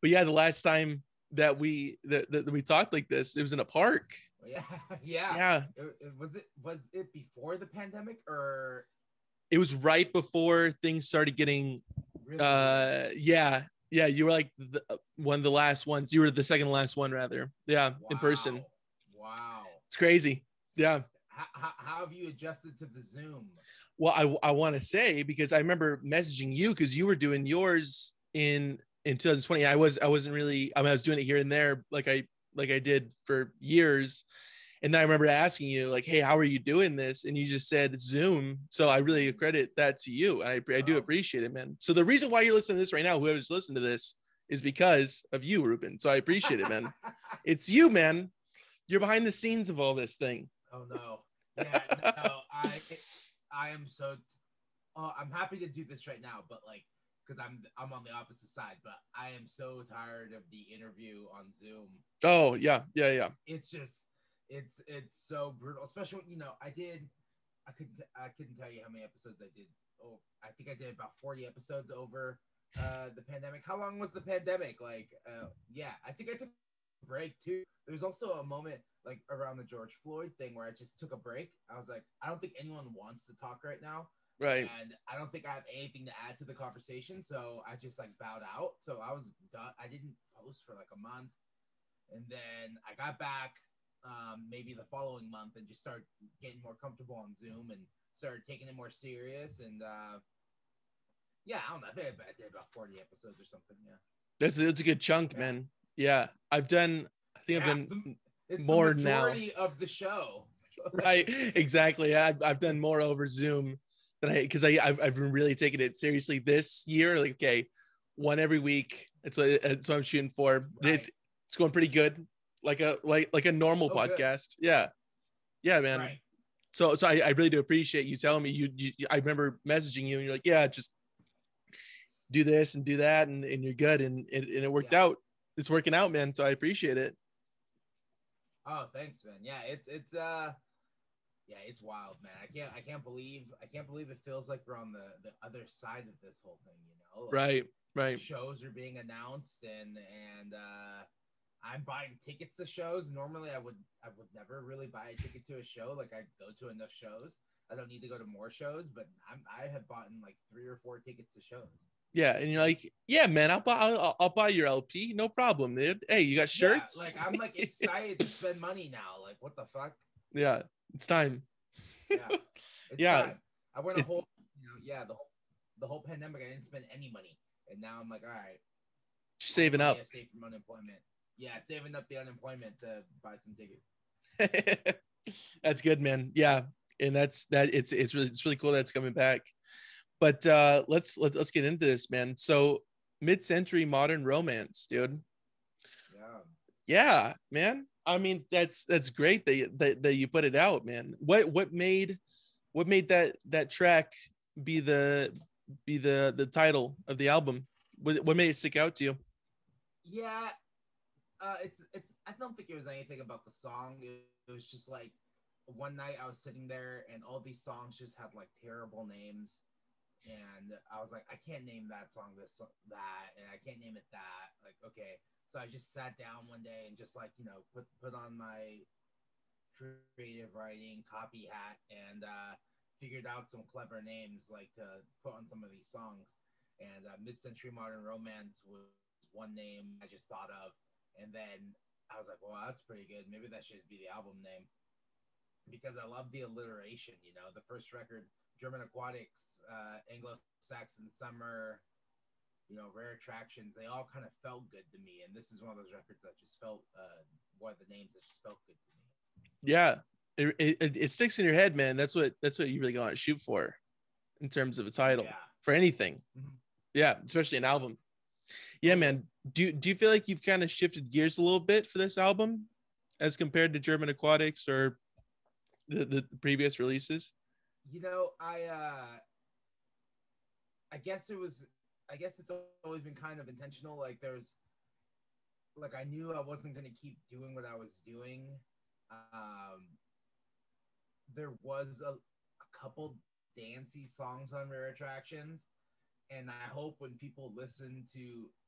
But yeah, the last time that we talked like this, it was in a park. Yeah, yeah. Yeah, Was it before the pandemic or it was right before things started getting. really weird? Yeah, yeah. You were like one of the last ones. You were the second to last one, rather. Yeah, in person. Wow, wow. It's crazy. Yeah. How have you adjusted to the Zoom? Well, I want to say, because I remember messaging you because you were doing yours in 2020. I wasn't really. I mean, I was doing it here and there, like I did for years. And then I remember asking you, like, hey, how are you doing this? And you just said Zoom. So I really credit that to you. I do Oh, appreciate it, man. So the reason why you're listening to this right now, whoever's listening to this, is because of you, Ruben. So I appreciate it, man. It's you, man. You're behind the scenes of all this thing. oh no. Yeah, no. I am so. I'm happy to do this right now, but like, because I'm on the opposite side. But I am so tired of the interview on Zoom. Oh, yeah, yeah, yeah. It's just, it's so brutal. Especially when, I couldn't tell you how many episodes I did. Oh, I think I did about 40 episodes over the pandemic. How long was the pandemic? Like, yeah, I think I took a break too. There's also a moment like around the George Floyd thing where I just took a break. I was like, I don't think anyone wants to talk right now. Right. And I don't think I have anything to add to the conversation. So I just like bowed out. So I was done. I didn't post for like a month. And then I got back maybe the following month and just started getting more comfortable on Zoom and started taking it more serious. And yeah, I don't know. I think I did about 40 episodes or something. Yeah. That's a good chunk, Yeah. man. Yeah. I think I've Yeah. done It's the more now. majority of the show. Right. Exactly. I've done more over Zoom than because I've been really taking it seriously this year. Like, okay, one every week. That's what I'm shooting for. Right. It's going pretty good. Like a normal Oh, good. podcast. Yeah. Yeah, man. Right. So I really do appreciate you telling me you I remember messaging you and you're like, yeah, just do this and do that and you're good. And it worked Yeah. out. It's working out, man. So I appreciate it. Oh, thanks, man. Yeah, yeah, it's wild, man. I can't believe it feels like we're on the other side of this whole thing, like Right. Right. shows are being announced and I'm buying tickets to shows. Normally I would never really buy a ticket to a show. Like I go to enough shows. I don't need to go to more shows, but I have bought like 3 or 4 tickets to shows. Yeah, and you're like, yeah, man, I'll buy your LP, no problem, dude. Hey, you got Yeah, shirts? like I'm like excited to spend money now. Like what the fuck? Yeah, it's time. Yeah, it's Yeah, time. I went a it's whole, yeah, the whole pandemic. I didn't spend any money, and now I'm like, all right, all the saving money up. I saved from unemployment. Yeah, saving up the unemployment to buy some tickets. That's good, man. Yeah, and it's really cool that's coming back. But let's get into this, man. So mid-century modern romance, dude. Yeah. Yeah, man. I mean, that's great that you put it out, man. What made that track be the title of the album? What made it stick out to you? Yeah, it's. I don't think it was anything about the song. It was just like one night I was sitting there and all these songs just had like terrible names, and I was like, I can't name that song that, and I can't name it that. Like, okay, so I just sat down one day and just like put on my creative writing copy hat and figured out some clever names like to put on some of these songs. And mid-century modern romance was one name I just thought of, and then I was like, well, that's pretty good. Maybe that should just be the album name because I love the alliteration. The first record, German Aquatics, Anglo-Saxon Summer, Rare Attractions. They all kind of felt good to me, and this is one of those records that just felt one of the names that just felt good to me. Yeah, it sticks in your head, man. That's what you really want to shoot for in terms of a title Yeah. for anything. Mm-hmm. Yeah, especially an album. Yeah, man. Do you feel like you've kind of shifted gears a little bit for this album as compared to German Aquatics or the previous releases? I guess it's always been kind of intentional. Like I knew I wasn't going to keep doing what I was doing. There was a couple dancey songs on Rare Attractions, And I hope when people listen to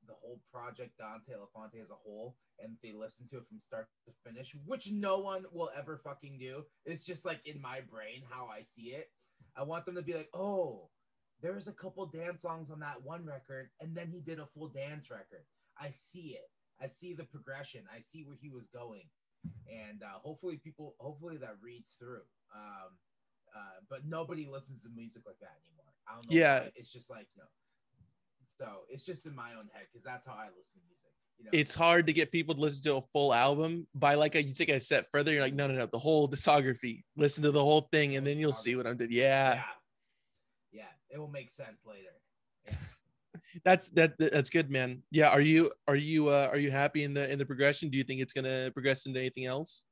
the whole project Dante Elephante as a whole, and they listen to it from start to finish, which no one will ever fucking do. It's just like in my brain how I see it. I want them to be like, oh, there's a couple dance songs on that one record, and then he did a full dance record. I see it. I see the progression. I see where he was going, and hopefully that reads through. But nobody listens to music like that anymore. I don't know why. It's just like, so it's just in my own head because that's how I listen to music. It's hard to get people to listen to a full album. By you take a step further, you're like, no, the whole discography. Listen to the whole thing, and then you'll see what I'm doing. Yeah. It will make sense later. Yeah. That's good, man. Yeah. Are you happy in the progression? Do you think it's gonna progress into anything else?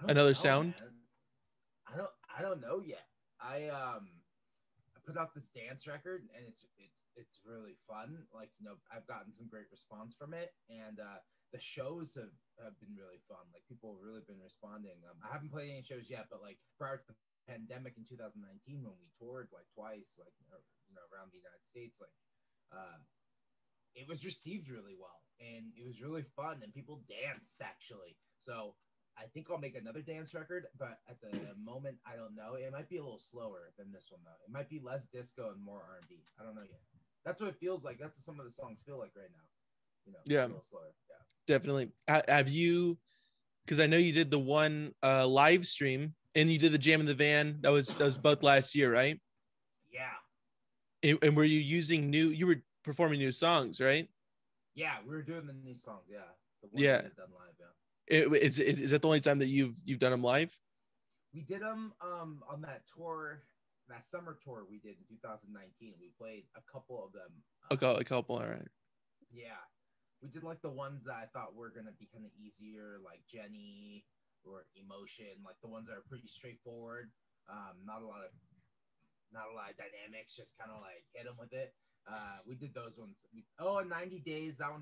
Another sound? Man. I don't know yet. I put out this dance record, and it's really fun. Like, I've gotten some great response from it, and the shows have been really fun. Like, people have really been responding. I haven't played any shows yet, but like prior to the pandemic in 2019, when we toured like twice, like around the United States, like it was received really well, and it was really fun, and people danced actually. So I think I'll make another dance record, but at the moment, I don't know. It might be a little slower than this one, though. It might be less disco and more R&B. I don't know yet. That's what it feels like. That's what some of the songs feel like right now. Yeah, a little slower. Yeah, definitely. Have you? Because I know you did the one live stream, and you did the Jam in the Van. That was both last year, right? Yeah. And were you using you were performing new songs, right? Yeah, we were doing the new songs. Yeah. The one yeah. That is done live. Yeah. Is that the only time that you've done them live? We did them on that tour, that summer tour we did in 2019. We played a couple of them. A couple, all right. Yeah, we did like the ones that I thought were gonna be kind of easier, like Jenny or Emotion, like the ones that are pretty straightforward. Not a lot of dynamics, just kind of like hit them with it. We did those ones. 90 Days. That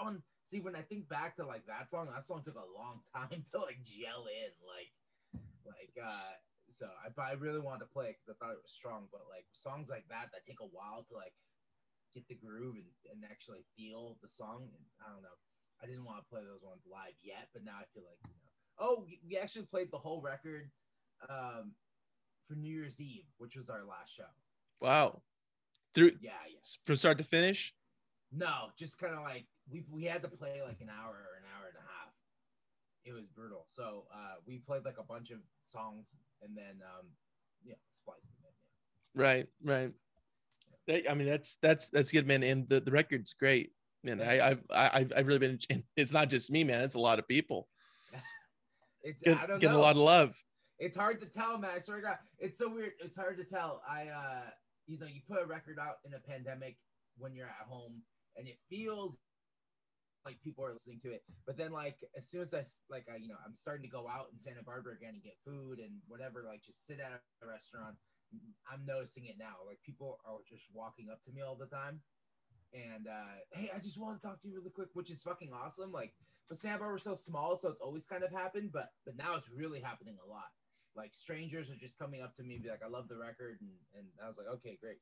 one. See, when I think back to like that song took a long time to like gel in. So I really wanted to play it because I thought it was strong. But like songs like that take a while to like get the groove and actually feel the song. And I don't know. I didn't want to play those ones live yet, but now I feel like we actually played the whole record for New Year's Eve, which was our last show. Wow. From start to finish? No, just kind of like we had to play like an hour or an hour and a half. It was brutal. So we played like a bunch of songs and then spliced them in. Right. Yeah. I mean that's good, man. And the record's great. Man, yeah. I've really been. It's not just me, man. It's a lot of people. I don't know. Getting a lot of love. It's hard to tell, man. I swear to God, it's so weird. It's hard to tell. You put a record out in a pandemic when you're at home, and it feels like people are listening to it. But then, like, as soon as I'm starting to go out in Santa Barbara again and get food and whatever, like, just sit at a restaurant. I'm noticing it now. Like, people are just walking up to me all the time, and hey, I just want to talk to you really quick, which is fucking awesome. Like, but Santa Barbara's so small, so it's always kind of happened, but now it's really happening a lot. Like, strangers are just coming up to me and be like, I love the record. And I was like, okay, great.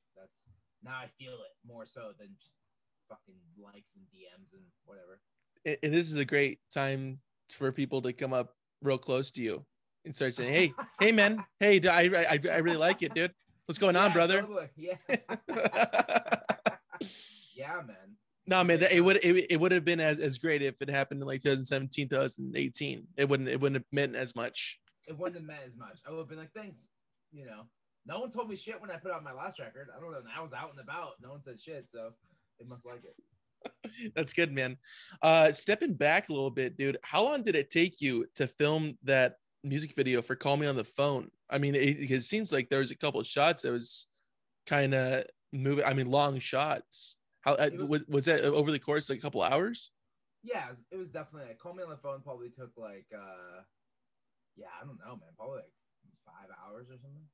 Now I feel it more so than just fucking likes and DMs and whatever. And this is a great time for people to come up real close to you and start saying, hey, man. Hey, I really like it, dude. What's going on, brother? Totally. Yeah. Yeah, man. No, man, it would have been as great if it happened in like 2017, 2018. It wouldn't have meant as much. It wouldn't have meant as much. I would have been like, thanks. No one told me shit when I put out my last record. I don't know. I was out and about. No one said shit, so they must like it. That's good, man. Stepping back a little bit, dude, how long did it take you to film that music video for Call Me on the Phone? I mean, it seems like there was a couple of shots that was kind of moving. I mean, long shots. How was that over the course of a couple hours? Yeah, it was definitely like, Call Me on the Phone probably took like I don't know, man, probably like 5 hours or something.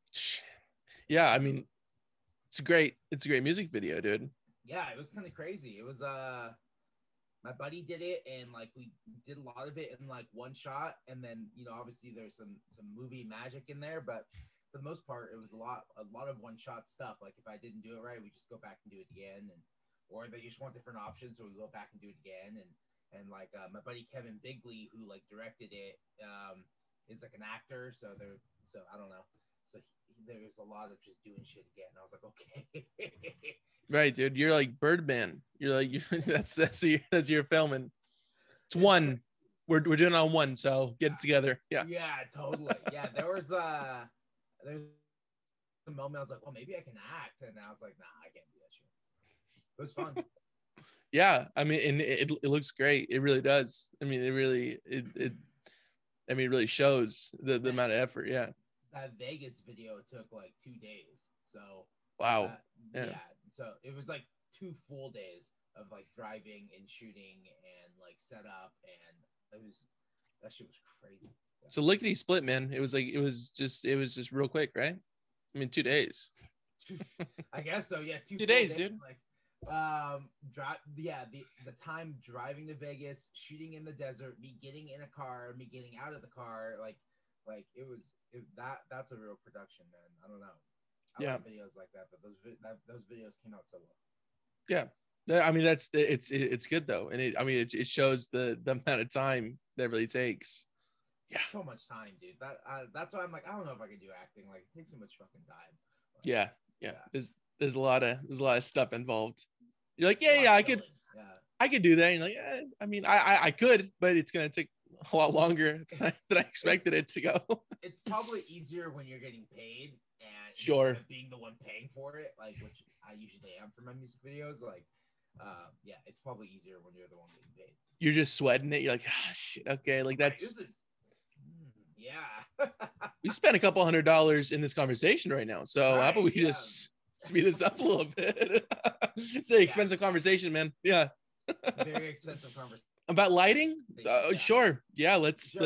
Yeah, I mean, it's a great music video, dude. Yeah, it was kind of crazy. It was my buddy did it, and like we did a lot of it in like one shot, and then obviously there's some movie magic in there, but for the most part, it was a lot of one shot stuff. Like if I didn't do it right, we just go back and do it again, and or they just want different options, so we go back and do it again. And like my buddy Kevin Bigley, who like directed it, is like an actor, so I don't know. So there was a lot of just doing shit again. I was like, okay. Right, dude. You're like Birdman. You're like that's your filming. It's one. We're doing it on one, so get it together. Yeah. Yeah, totally. Yeah, there's a moment I was like, well, maybe I can act, and I was like, nah, I can't do that shit. It was fun. Yeah, I mean, and it looks great. It really does. I mean, it really shows the amount of effort. Yeah. That Vegas video took like 2 days. So wow. Yeah. So it was like 2 full days of like driving and shooting and like set up, and that shit was crazy. Yeah. So lickety split, man. It was just real quick, right? I mean, 2 days. I guess so. Yeah, 2 days, dude. Like, the time driving to Vegas, shooting in the desert, me getting in a car, me getting out of the car, like that's a real production, man. I don't know. I like videos like that, but those videos came out so well. Yeah, I mean it's good though, and it shows the amount of time that really takes. Yeah, so much time, dude. That's why I'm like, I don't know if I can do acting. Like, it takes so much fucking time. Like, yeah. There's a lot of stuff involved. You're like, yeah, I could do that. And you're like, I mean, I could, but it's gonna take a lot longer than I expected it to go. It's probably easier when you're getting paid and sure being the one paying for it, like, which I usually am for my music videos. Like, it's probably easier when you're the one getting paid. You're just sweating it. You're like, shit, okay, like that's. Yeah. We spent a couple $100 in this conversation right now, so how about we just speed this up a little bit? It's an expensive conversation, man. Yeah. Very expensive conversation. About lighting? Sure. Yeah, let's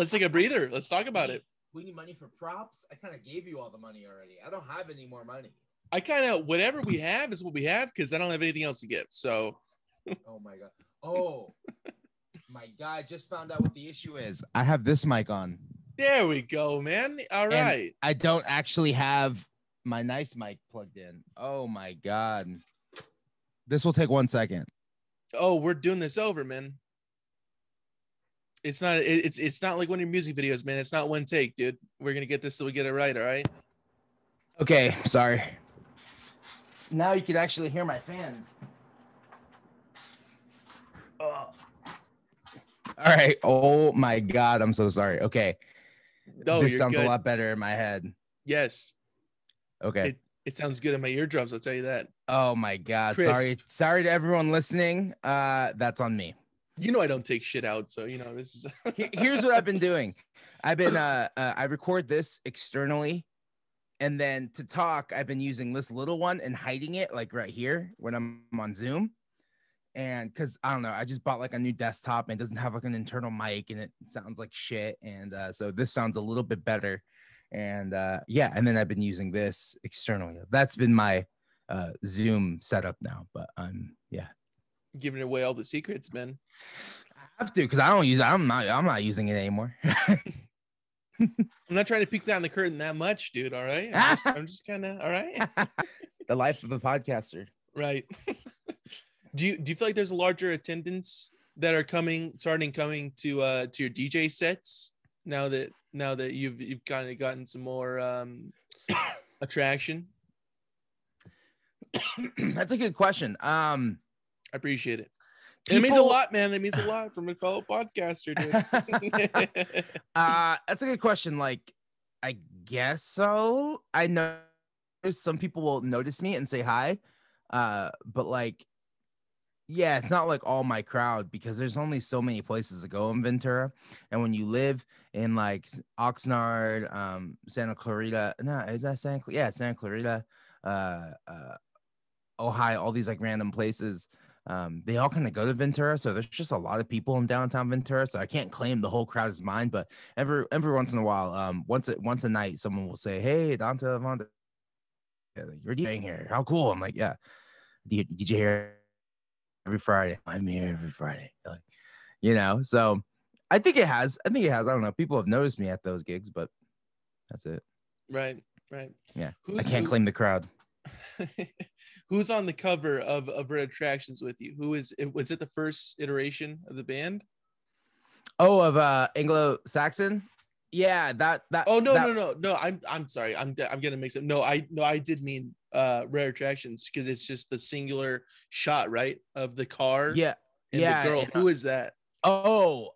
take a breather. Let's talk about it. We need money for props. I kind of gave you all the money already. I don't have any more money. I kind of, whatever we have is what we have, because I don't have anything else to give. So. Oh my God. Oh my God. I just found out what the issue is. I have this mic on. There we go, man. All right. And I don't actually have my nice mic plugged in. Oh my God. This will take 1 second. Oh, we're doing this over, man. It's not like one of your music videos, man. It's not one take, dude. We're gonna get this so we get it right, all right? Okay, sorry. Now you can actually hear my fans. Oh. All right. Oh my God, I'm so sorry. Okay. No, this sounds good. A lot better in my head. Yes. Okay. It sounds good in my eardrums, I'll tell you that. Oh my God. Crisp. Sorry to everyone listening. That's on me. You know I don't take shit out, so this is Here's what I've been doing. I've been I record this externally, and then to talk, I've been using this little one and hiding it like right here when I'm on Zoom. And because I don't know, I just bought like a new desktop and it doesn't have like an internal mic and it sounds like shit. And so this sounds a little bit better. And and then I've been using this externally. That's been my Zoom setup now. But giving away all the secrets, man. I have to, because I don't use it. I'm not using it anymore. I'm not trying to peek behind the curtain that much, dude. All right. I'm just kind of all right. The life of a podcaster. Right. Do you feel like there's a larger attendance that are starting coming to your DJ sets now that you've kind of gotten some more attraction? That's a good question. I appreciate it. It means a lot, man. That means a lot from a fellow podcaster, dude. That's a good question. Like, I guess so. I know some people will notice me and say hi, but like, yeah, it's not like all my crowd because there's only so many places to go in Ventura, and when you live in like Oxnard, Santa Clarita, Santa Clarita, Ohio, all these like random places. They all kind of go to Ventura, so there's just a lot of people in downtown Ventura. So I can't claim the whole crowd is mine, but every once in a while, once a night, someone will say, "Hey, Dante Elephante, you're DJing here? How cool!" I'm like, "Yeah, DJ here every Friday. I'm here every Friday." Like, so I think it has. I don't know. People have noticed me at those gigs, but that's it. Right. Right. Yeah. I Who's can't claim the crowd. who's on the cover of Red Attractions with you? Who is it? Was it the first iteration of the band? Oh, of Anglo-Saxon? Yeah, that Oh no, that no. I'm sorry. I'm getting mixed up. No, I did mean Rare Attractions because it's just the singular shot, right, of the car yeah. and the Yeah, girl. and, Who is that? oh,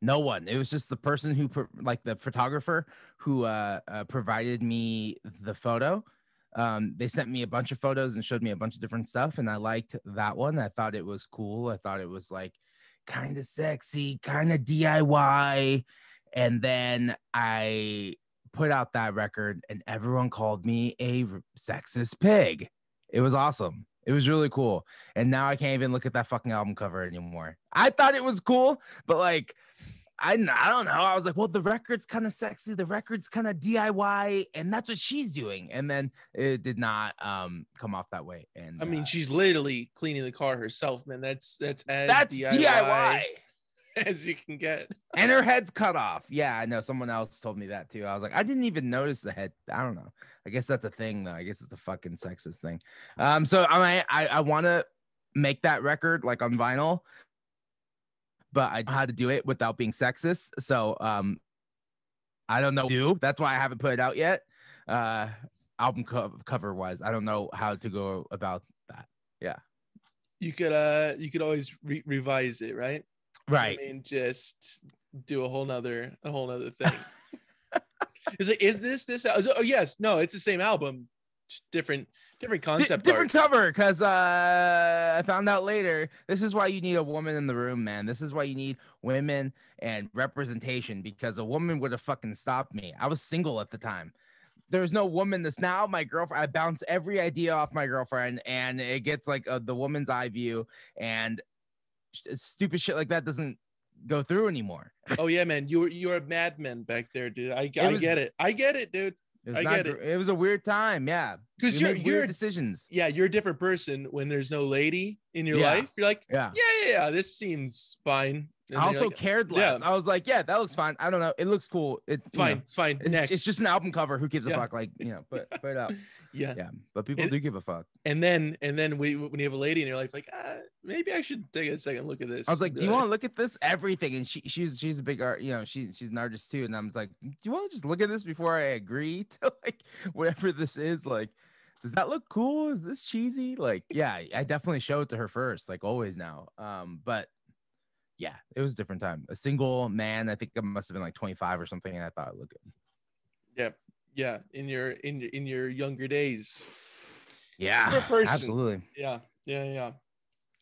no one. It was just the person who like the photographer who provided me the photo. They sent me a bunch of photos and showed me a bunch of different stuff, and I liked that one. I thought it was cool. I thought it was like kind of sexy, kind of DIY. And then I put out that record, and everyone called me a sexist pig. It was awesome. It was really cool. And now I can't even look at that fucking album cover anymore. I thought it was cool, but like, I don't know. I was like, well, the record's kind of sexy. The record's kind of DIY, and that's what she's doing. And then it did not come off that way. And I mean, she's literally cleaning the car herself, man. That's as that's DIY as you can get. And her head's cut off. Yeah, I know. Someone else told me that too. I was like, I didn't even notice the head. I don't know. I guess that's a thing, though. I guess it's the fucking sexist thing. So I want to make that record like on vinyl, but I know how to do it without being sexist. So I don't know. That's why I haven't put it out yet. Album cover wise, I don't know how to go about that. Yeah. You could always revise it, right? Right. I mean, just do a whole nother thing. It's like, is this? Oh yes, no, it's the same album, just different concept, different cover. Because I found out later, this is why you need a woman in the room, man. This is why you need women and representation. Because a woman would have fucking stopped me. I was single at the time. There's no woman that's now my girlfriend. I bounce every idea off my girlfriend, and it gets like the woman's eye view, and stupid shit like that doesn't go through anymore. Oh yeah, man, you're a madman back there, dude. I get it, dude. It was a weird time, yeah. Because you're weird decisions. Yeah, you're a different person when there's no lady in your life. You're like, yeah, this seems fine. And I also like, cared less. Yeah. I was like, yeah, that looks fine. I don't know. It looks cool. It's fine. It's fine. Next. It's just an album cover. Who gives a fuck? Like, put it out. Yeah. But people do give a fuck. And then when you have a lady in your life, like, maybe I should take a second look at this. I was like, do you want to look at this? Everything. And she's a big art, she's an artist too. And I'm like, do you want to just look at this before I agree to like whatever this is? Like, does that look cool? Is this cheesy? Like, yeah, I definitely show it to her first, like always now. But yeah, it was a different time. A single man, I think I must have been like 25 or something, and I thought it looked good. Yeah. In your younger days. Yeah, absolutely. Yeah.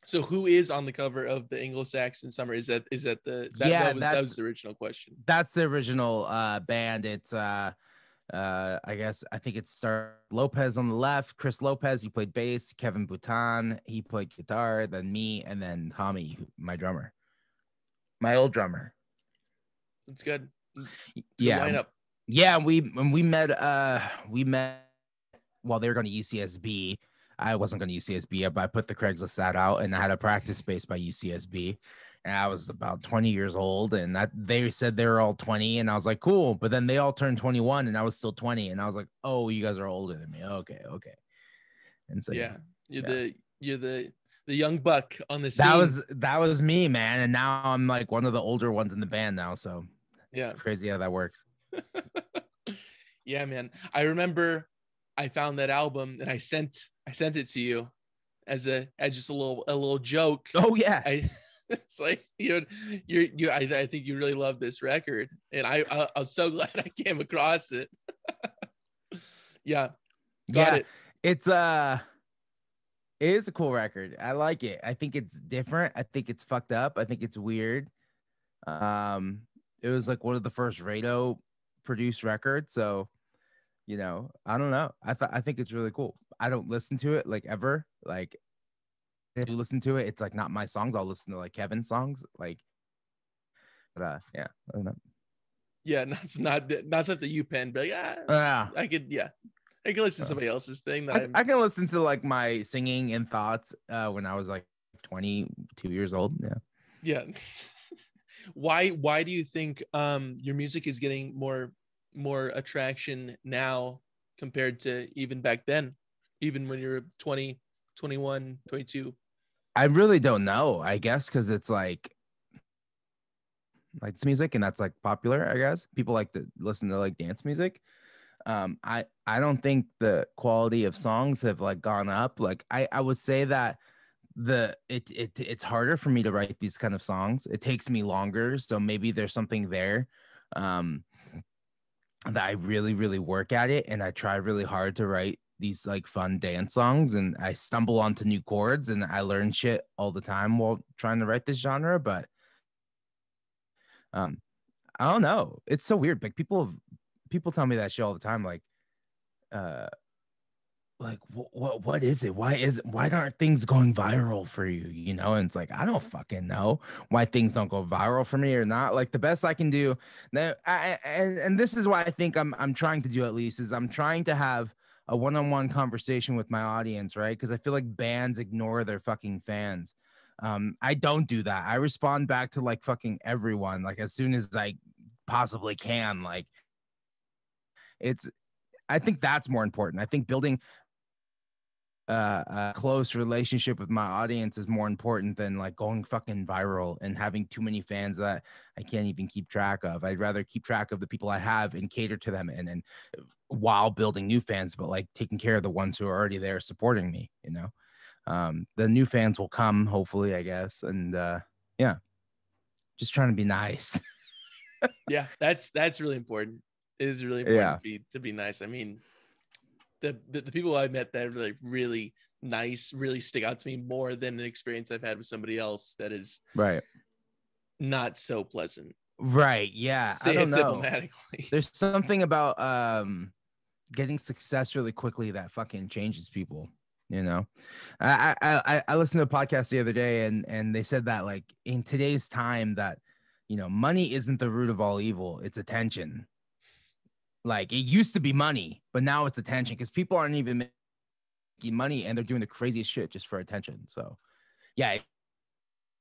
So who is on the cover of the Anglo-Saxon Summer? That was the original question. That's the original band. It's I think it started Lopez on the left, Chris Lopez, he played bass, Kevin Boutin, he played guitar, then me, and then Tommy, my drummer. My old drummer. It's good. Yeah. Good lineup. Yeah, we met while they were going to UCSB. I wasn't going to UCSB, but I put the Craigslist ad out, and I had a practice space by UCSB. And I was about 20 years old, and they said they were all 20, and I was like, cool. But then they all turned 21, and I was still 20, and I was like, oh, you guys are older than me. Okay. And so you're the young buck on the scene. That was me, man. And now I'm like one of the older ones in the band now. So yeah, it's crazy how that works. Yeah, man. I remember I found that album and I sent it to you as just a little joke. Oh yeah. It's like I think you really love this record, and I'm so glad I came across it. Yeah, got it. It is a cool record. I like it. I think it's different. I think it's fucked up. I think it's weird. It was like one of the first radio produced records, so I don't know. I think it's really cool. I don't listen to it like ever. Like if you listen to it, it's like not my songs. I'll listen to like Kevin's songs. Like, but yeah. I don't know. Yeah, that's not something you penned, but I could listen to somebody else's thing. I can listen to like my singing and thoughts when I was like 22 years old. Yeah. Why do you think your music is getting more more attraction now compared to even back then, even when you're 20, 21, 22? I really don't know. I guess because it's like it's music and that's like popular. I guess people like to listen to like dance music. I don't think the quality of songs have like gone up. Like I would say that it's harder for me to write these kind of songs. It takes me longer, so maybe there's something there. Um, that I really, really work at it, and I try really hard to write these like fun dance songs, and I stumble onto new chords, and I learn shit all the time while trying to write this genre. But um, I don't know. It's so weird. Like people tell me that shit all the time. Uh, what is it? Why aren't things going viral for you? You know, and it's like I don't fucking know why things don't go viral for me or not. Like the best I can do now, and this is why I think I'm trying to do at least is I'm trying to have a one-on-one conversation with my audience, right? Because I feel like bands ignore their fucking fans. I don't do that. I respond back to like fucking everyone, like as soon as I possibly can. Like it's I think that's more important. I think building a close relationship with my audience is more important than like going fucking viral and having too many fans that I can't even keep track of. I'd rather keep track of the people I have and cater to them and while building new fans, but like taking care of the ones who are already there supporting me, you know. The new fans will come hopefully, I guess. And yeah, just trying to be nice. Yeah, that's really important. It is really important to be nice. I mean, the people I've met that are like really nice really stick out to me more than an experience I've had with somebody else that is right, not so pleasant. Right. Yeah. Say I don't it know. diplomatically. There's something about getting success really quickly that fucking changes people. You know, I listened to a podcast the other day and they said that like in today's time that, you know, money isn't the root of all evil. It's attention. Like it used to be money, but now it's attention because people aren't even making money and they're doing the craziest shit just for attention. So yeah, it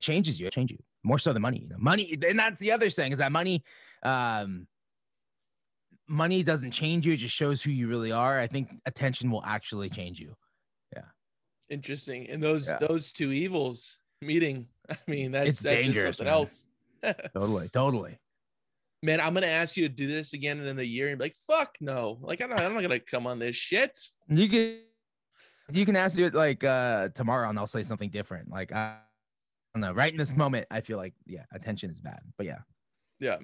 changes you. It changes you more so than money. You know, money, and that's the other thing is that money doesn't change you. It just shows who you really are. I think attention will actually change you. Yeah. Interesting. And those two evils meeting, I mean, that's dangerous, just something man. else. Totally. Man, I'm gonna ask you to do this again in a year and be like, fuck no. Like I'm not gonna come on this shit. You can ask me it like tomorrow and I'll say something different. Like I don't know. Right in this moment, I feel like attention is bad. But yeah. Yeah.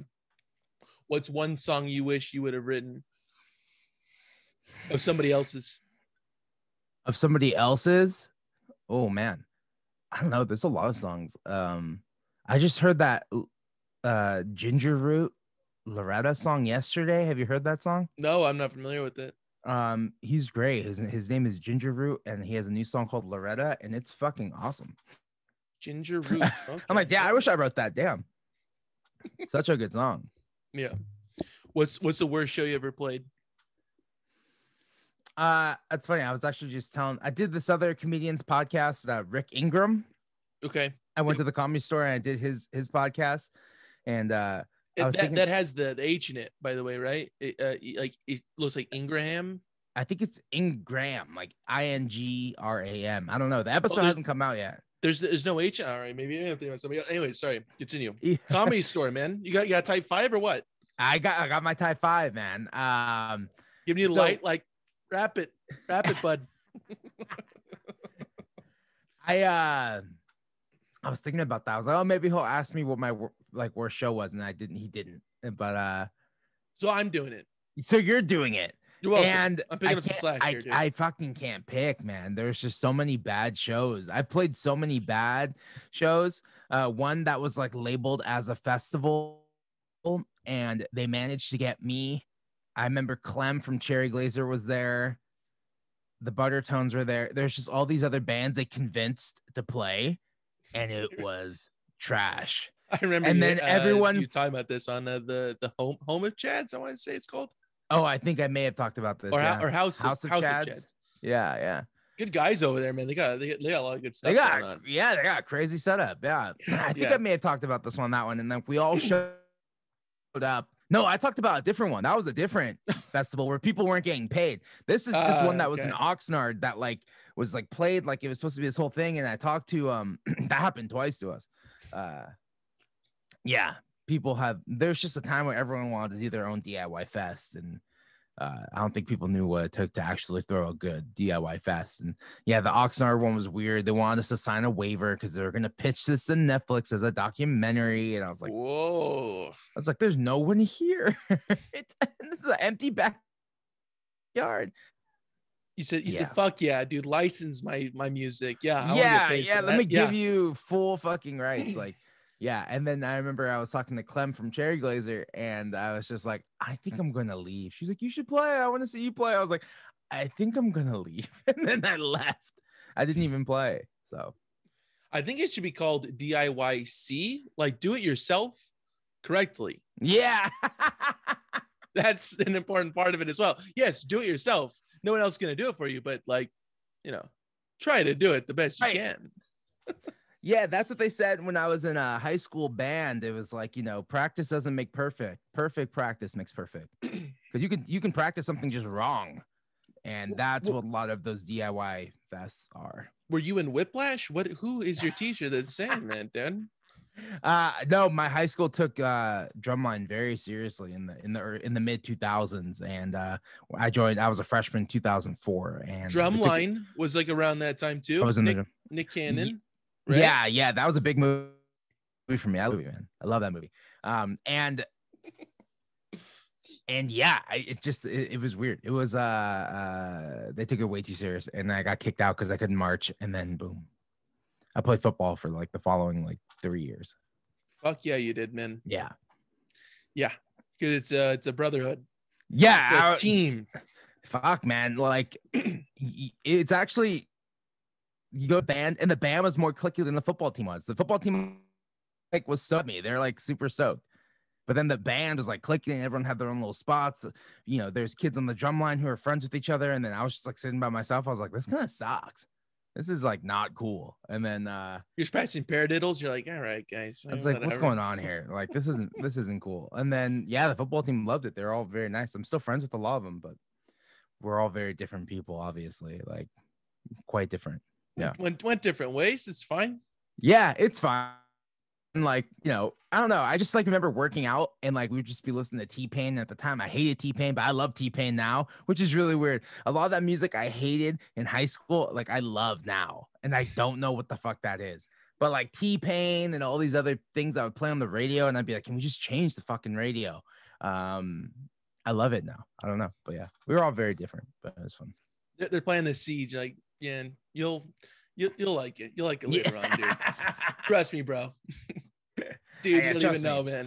What's one song you wish you would have written of somebody else's? Of somebody else's? Oh man. I don't know. There's a lot of songs. I just heard that Ginger Root Loretta song yesterday. Have you heard that song? No, I'm not familiar with it. He's great. His name is Ginger Root, and he has a new song called Loretta, and it's fucking awesome. Ginger Root. Okay. I'm like, yeah, I wish I wrote that. Damn. Such a good song. Yeah. What's the worst show you ever played? That's funny. I was actually just I did this other comedian's podcast, Rick Ingram. Okay. I went to the Comedy Store and I did his podcast, and I was thinking, that has the H in it, by the way, right? It looks like Ingraham. I think it's Ingram, like Ingram. I don't know. The episode hasn't come out yet. There's no H. All right, maybe I have to think about somebody else. Anyway, sorry. Continue. Yeah. Comedy Store, man. You got type 5 or what? I got my type 5, man. Giving you light, like wrap it, bud. I was thinking about that. I was like, oh, maybe he'll ask me what my worst show was, and he didn't. But so I'm doing it. So you're doing it. You're welcome. And I'm picking up the slack here, dude. I fucking can't pick, man. There's just so many bad shows. I played so many bad shows. One that was like labeled as a festival, and they managed to get me. I remember Clem from Cherry Glazer was there. The Buttertones were there. There's just all these other bands they convinced to play, and it was trash. I remember. And then everyone you talking about this on the home of Chads. I want to say it's called. Oh, I think I may have talked about this. Or House of Chads. Yeah. Good guys over there, man. They got a lot of good stuff. They got crazy setup. Yeah. I think I may have talked about this one, that one. And then we all showed up. No, I talked about a different one. That was a different festival where people weren't getting paid. This is just one that was an Oxnard that like was like played like it was supposed to be this whole thing. And I talked to that happened twice to us. Yeah, there's just a time where everyone wanted to do their own DIY fest, and I don't think people knew what it took to actually throw a good DIY fest. And yeah, the Oxnard one was weird. They wanted us to sign a waiver because they were going to pitch this to Netflix as a documentary. And I was like, whoa. I was like, there's no one here. This is an empty backyard. You said, fuck yeah, dude, license my music. Yeah. Let me give you full fucking rights. Like, yeah. And then I remember I was talking to Clem from Cherry Glazer, and I was just like, I think I'm going to leave. She's like, you should play. I want to see you play. I was like, I think I'm going to leave. And then I left. I didn't even play. So I think it should be called DIYC, like do it yourself correctly. Yeah. That's an important part of it as well. Yes, do it yourself. No one else is going to do it for you, but like, try to do it the best you can. Yeah, that's what they said when I was in a high school band. It was like, practice doesn't make perfect. Perfect practice makes perfect. Because you can practice something just wrong. And that's what a lot of those DIY fests are. Were you in Whiplash? Who is your teacher that's saying that, Dan? No, my high school took drumline very seriously in the mid 2000s, and I was a freshman in 2004, and drumline was like around that time too. I was in Nick Cannon. Right? Yeah, that was a big movie for me. I love that movie. And yeah, it was weird. It was they took it way too serious, and I got kicked out because I couldn't march, and then boom, I played football for like the following like 3 years. Fuck yeah, you did, man. Yeah, because it's a brotherhood. Yeah, it's a team. Fuck, man. Like it's actually, you go band, and the band was more clicky than the football team was. The football team like was stoked me. They're like super stoked. But then the band was like clicking, and everyone had their own little spots. There's kids on the drum line who are friends with each other. And then I was just like sitting by myself. I was like, this kind of sucks. This is like not cool. And then you're passing paradiddles. You're like, all right, guys. I was like, what's going on here? Like, this isn't cool. And then yeah, the football team loved it. They're all very nice. I'm still friends with a lot of them, but we're all very different people, obviously. Like quite different. Yeah. Went different ways. It's fine. Yeah, it's fine. And like, I don't know. I just like remember working out, and like we would just be listening to T-Pain. At the time, I hated T-Pain, but I love T-Pain now, which is really weird. A lot of that music I hated in high school, like I love now, and I don't know what the fuck that is. But like T-Pain and all these other things I would play on the radio, and I'd be like, can we just change the fucking radio? I love it now. I don't know, but yeah, we were all very different, but it was fun. They're playing the Siege, like, yeah, you'll like it. You'll like it later on, dude. Trust me, bro. Dude, you don't even know, man.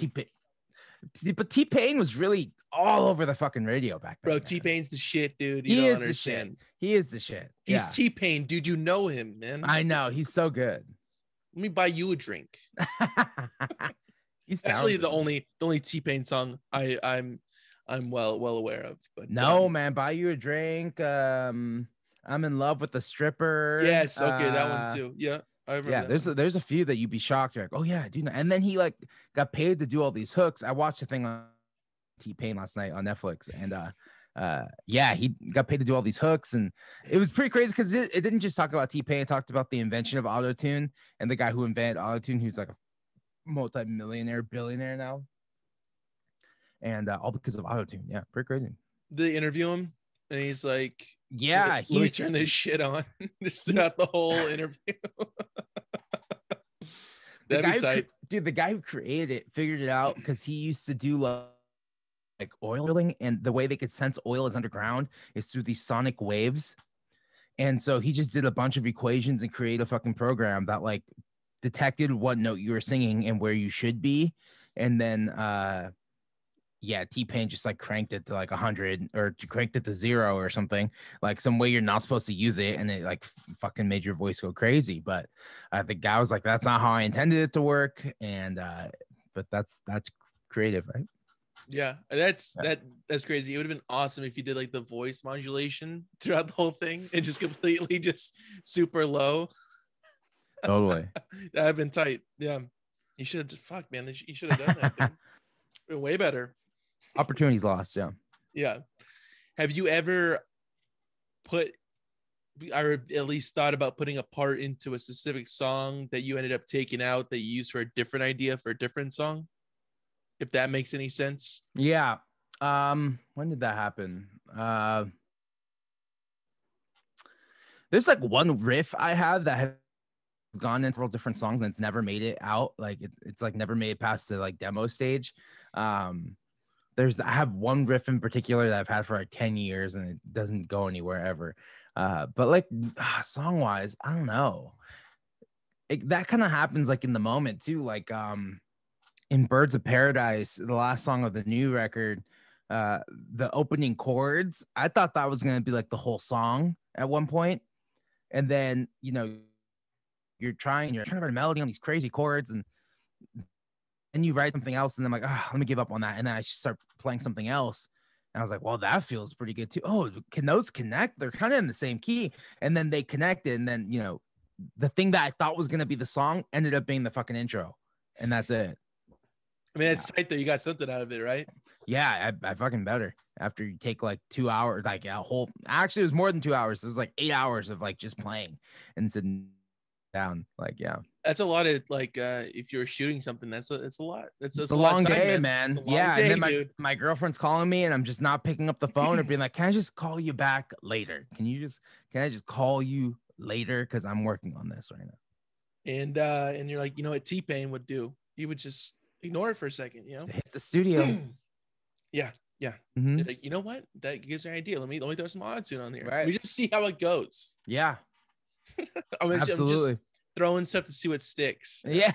But T-Pain was really all over the fucking radio back then. Bro, T-Pain's the shit, dude. He is the shit. He is the shit. He's T-Pain, dude. You know him, man. I know. He's so good. Let me buy you a drink. He's actually the only T-Pain song I'm well aware of. But no, man, buy you a drink. I'm in love with the stripper. Yes, okay, that one too. Yeah. I remember there's a few that you'd be shocked. You're like, oh yeah, I do know. And then he like got paid to do all these hooks. I watched a thing on T-Pain last night on Netflix, and he got paid to do all these hooks, and it was pretty crazy because it didn't just talk about T-Pain. It talked about the invention of autotune and the guy who invented autotune, who's like a multi-millionaire, billionaire now, and all because of autotune. Yeah, pretty crazy. They interview him, and he's like, yeah, let me turn this shit on just throughout the whole interview. The guy who created it figured it out because he used to do like oil drilling, and the way they could sense oil is underground is through these sonic waves. And so he just did a bunch of equations and created a fucking program that like detected what note you were singing and where you should be. And then T-Pain just like cranked it to like 100 or cranked it to 0 or something, like some way you're not supposed to use it, and it like fucking made your voice go crazy. But the guy was like, that's not how I intended it to work. And but that's creative, right? Yeah, that's crazy. It would have been awesome if you did like the voice modulation throughout the whole thing and just completely just super low. Totally. That'd have been tight. Yeah, you should have. Fuck, man, you should have done that. Dude. Been way better. Opportunities lost. Yeah. Yeah. Have you ever put, or at least thought about putting a part into a specific song that you ended up taking out that you used for a different idea for a different song? If that makes any sense. Yeah. When did that happen? There's like one riff I have that has gone into several different songs and it's never made it out. Like it's like never made it past the like demo stage. I have one riff in particular that I've had for like 10 years and it doesn't go anywhere ever. But like song wise, I don't know. That kind of happens like in the moment too. Like in Birds of Paradise, the last song of the new record, the opening chords, I thought that was going to be like the whole song at one point. And then, you know, you're trying to write a melody on these crazy chords and you write something else. And then I'm like, let me give up on that. And then I start playing something else. And I was like, well, that feels pretty good too. Oh, can those connect? They're kind of in the same key. And then they connected. And then, you know, the thing that I thought was going to be the song ended up being the fucking intro. And that's it. I mean, it's tight that you got something out of it, right? Yeah, I fucking better. After you take like 2 hours, like a whole, actually it was more than 2 hours. It was like 8 hours of like just playing and sitting down. Like, yeah. That's a lot of like, if you're shooting something, it's a lot. It's a long day, man. Yeah. Day, and then my girlfriend's calling me and I'm just not picking up the phone or being like, can I just call you back later? Can I just call you later? Cause I'm working on this right now. And you're like, you know what T-Pain would do? He would just ignore it for a second, you know, hit the studio. Yeah. Mm-hmm. Like, you know what? That gives you an idea. Let me throw some auto-tune on there. Right. We just see how it goes. Yeah. Absolutely. I'm just throwing stuff to see what sticks. Yeah.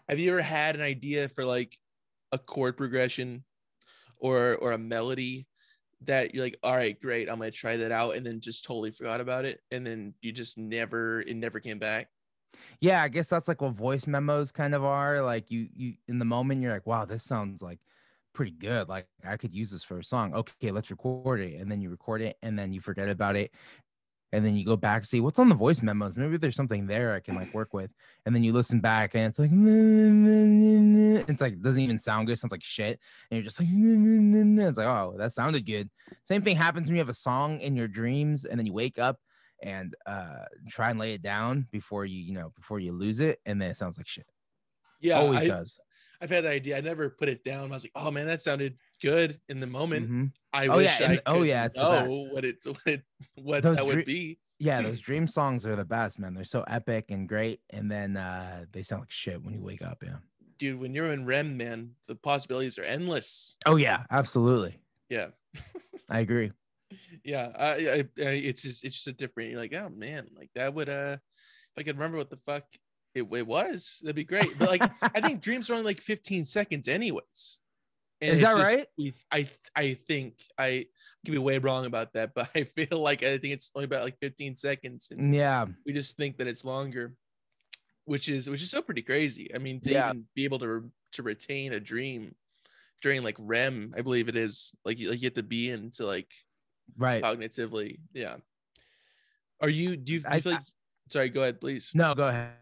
Have you ever had an idea for like a chord progression or a melody that you're like, all right, great, I'm gonna try that out, and then just totally forgot about it, and then you just never came back? Yeah, I guess that's like what voice memos kind of are. Like you in the moment you're like, wow, this sounds like pretty good. Like I could use this for a song. Okay, let's record it. And then you record it and then you forget about it. And then you go back, see what's on the voice memos. Maybe there's something there I can like work with. And then you listen back and it's like, it's like, it doesn't even sound good. It sounds like shit. And you're just like, it's like, oh, that sounded good. Same thing happens when you have a song in your dreams and then you wake up and try and lay it down before you lose it. And then it sounds like shit. Yeah. Always does. I've had that idea. I never put it down. I was like, oh man, that sounded good in the moment. Mm-hmm. I wish I could it's know what that would be. Yeah, those dream songs are the best, man. They're so epic and great, and then they sound like shit when you wake up. Yeah, dude, when you're in REM, man, the possibilities are endless. Oh yeah, absolutely. Yeah, I agree. Yeah, it's just a different. You're like, oh man, like that would if I could remember what the fuck it was, that'd be great. But like, I think dreams are only like 15 seconds, anyways. And is that right? I think I could be way wrong about that, but I feel like I think it's only about like 15 seconds. And yeah, we just think that it's longer, which is so pretty crazy. I mean, to even be able to retain a dream during like REM, I believe it is like you have to be into like cognitively. Yeah. Do you feel like? Sorry, go ahead, please. No, go ahead.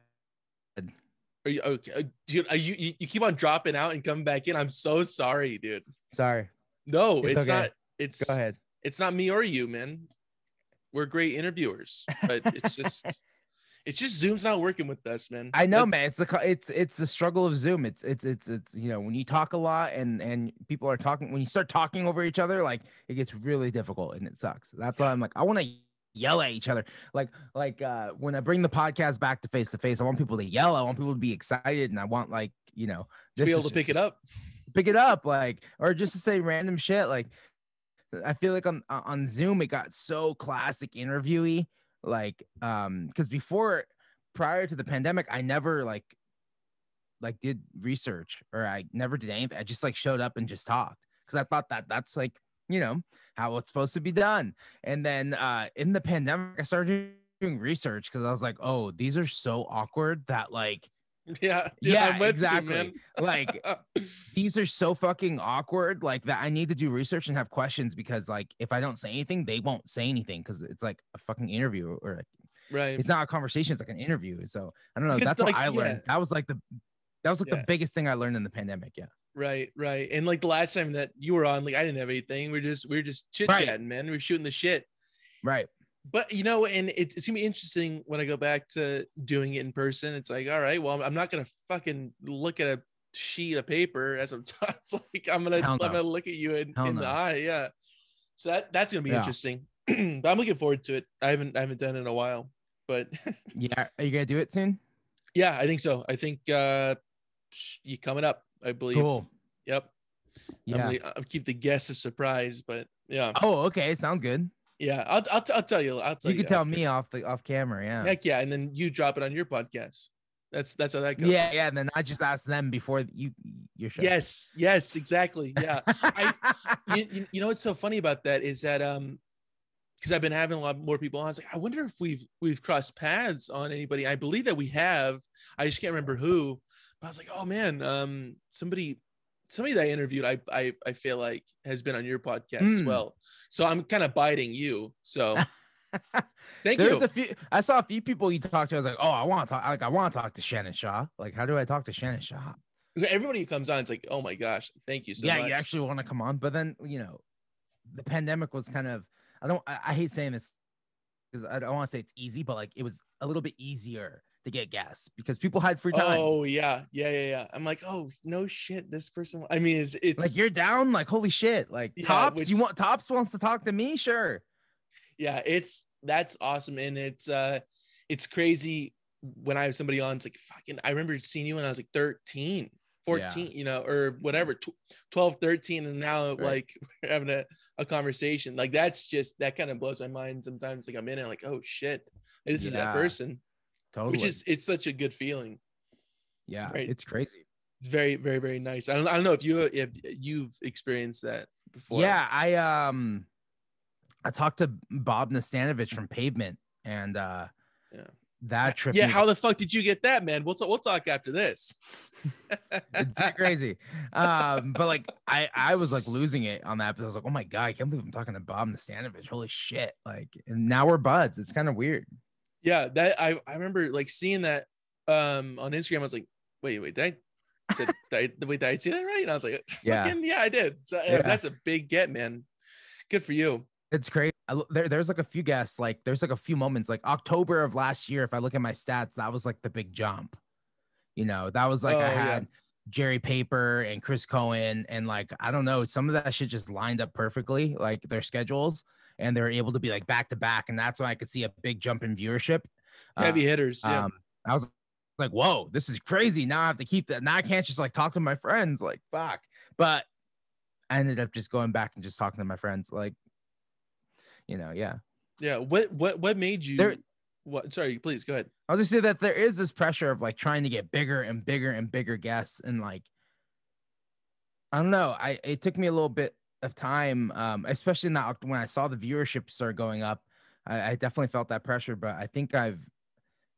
Are you okay? You keep on dropping out and coming back in. I'm so sorry, dude. Sorry. No, it's okay. not. It's go ahead. It's not me or you, man. We're great interviewers, but it's just Zoom's not working with us, man. I know, man. It's the struggle of Zoom. It's when you talk a lot and people are talking, when you start talking over each other, like it gets really difficult and it sucks. That's why I'm like, I want to yell at each other. Like when I bring the podcast back to face, I want people to yell. I want people to be excited, and I want to be able to pick it up, like, or just to say random shit. Like I feel like on Zoom it got so classic interviewee, like because prior to the pandemic, I never like did research, or I never did anything. I just like showed up and just talked because I thought that's like how it's supposed to be done. And then in the pandemic, I started doing research because I was like, oh, these are so awkward that like, yeah, exactly. You, like these are so fucking awkward, like that I need to do research and have questions, because like if I don't say anything, they won't say anything, because it's like a fucking interview, or like, right. It's not a conversation, it's like an interview. So I don't know. That's what I learned. That was like the biggest thing I learned in the pandemic. Yeah. Right. And like the last time that you were on, like I didn't have anything. We were just chit chatting, man. We were shooting the shit. Right. But and it's gonna be interesting when I go back to doing it in person. It's like, all right, well, I'm not gonna fucking look at a sheet of paper as I'm talking. It's like I'm gonna look at you in the eye. Yeah. So that's gonna be interesting. But I'm looking forward to it. I haven't done it in a while, but yeah, are you gonna do it soon? Yeah, I think so. I think you coming up, I believe. Cool. Yep. Yeah. I'll keep the guests a surprise, but yeah. Oh, okay. Sounds good. Yeah, I'll tell you. You can tell me off camera. Yeah. Heck yeah, and then you drop it on your podcast. That's how that goes. Yeah, and then I just ask them before your show. Yes, exactly. Yeah. You know what's so funny about that is that because I've been having a lot more people on. I was like, I wonder if we've crossed paths on anybody. I believe that we have. I just can't remember who. But I was like, oh man, somebody that I interviewed, I feel like has been on your podcast as well. So I'm kind of biting you. So thank you. I saw a few people you talked to. I was like, oh, I want to talk to Shannon Shaw. Like, how do I talk to Shannon Shaw? Everybody who comes on, it's like, oh my gosh, thank you so much. Yeah, you actually want to come on. But then, the pandemic was kind of, I hate saying this because I don't want to say it's easy, but like it was a little bit easier to get guests because people had free time. Oh yeah. I'm like, oh no shit, this person. I mean, it's like you're down, like holy shit, like Tops. Tops wants to talk to me, sure. Yeah, that's awesome, and it's crazy when I have somebody on. It's like fucking. I remember seeing you when I was like 13, 14, or whatever, 12, 13, and now like we're having a conversation. Like that kind of blows my mind sometimes. Like I'm in it, like oh shit, this is that person. Totally. It's such a good feeling. Yeah, it's crazy. It's very, very, very nice. I don't know if you've experienced that before. Yeah, I talked to Bob Nastanovich from Pavement, and that trip. Yeah, how the fuck did you get that, man? We'll talk after this. It's crazy. But like I was like losing it on that. But I was like, oh my god, I can't believe I'm talking to Bob Nastanovich. Holy shit! Like, and now we're buds. It's kind of weird. Yeah, that I remember like seeing that on Instagram. I was like, wait, did I see that right? And I was like, yeah, I did. So that's a big get, man. Good for you. It's crazy. There's like a few guests, like there's like a few moments, like October of last year. If I look at my stats, that was like the big jump. That was like I had Jerry Paper and Chris Cohen, and like I don't know, some of that shit just lined up perfectly, like their schedules. And they were able to be like back to back, and that's why I could see a big jump in viewership. Heavy hitters. Yeah. I was like, "Whoa, this is crazy!" Now I have to keep that. Now I can't just like talk to my friends. Like, fuck. But I ended up just going back and just talking to my friends. Like, yeah. Yeah. What made you? What? Sorry, please go ahead. I'll just say that there is this pressure of like trying to get bigger and bigger and bigger guests, and like, I don't know. It took me a little bit of time, especially now when I saw the viewership start going up. I definitely felt that pressure, but I think I've